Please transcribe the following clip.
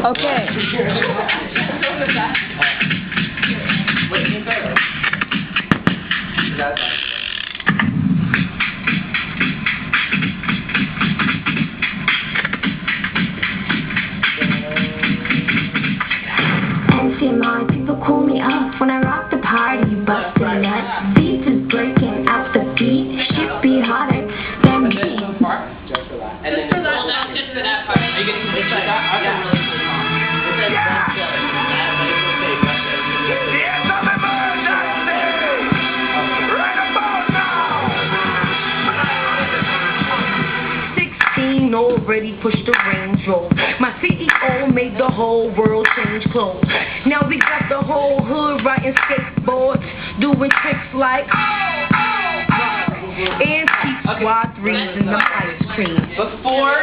Okay. NCMI, people call me up when I rock the party, bustin' nuts. Beats is breaking out the beat, shit be hotter than me. Just for that part. Are you getting to that? That's a really cool song. It says don't kill it. But it's okay. Yes, I'm a emergency! Right about now! 16 already pushed the Range Rover. My CEO made the whole world change clothes. Now we got the whole hood riding skateboards, doing tricks like antique squad 3s and the ice cream. Before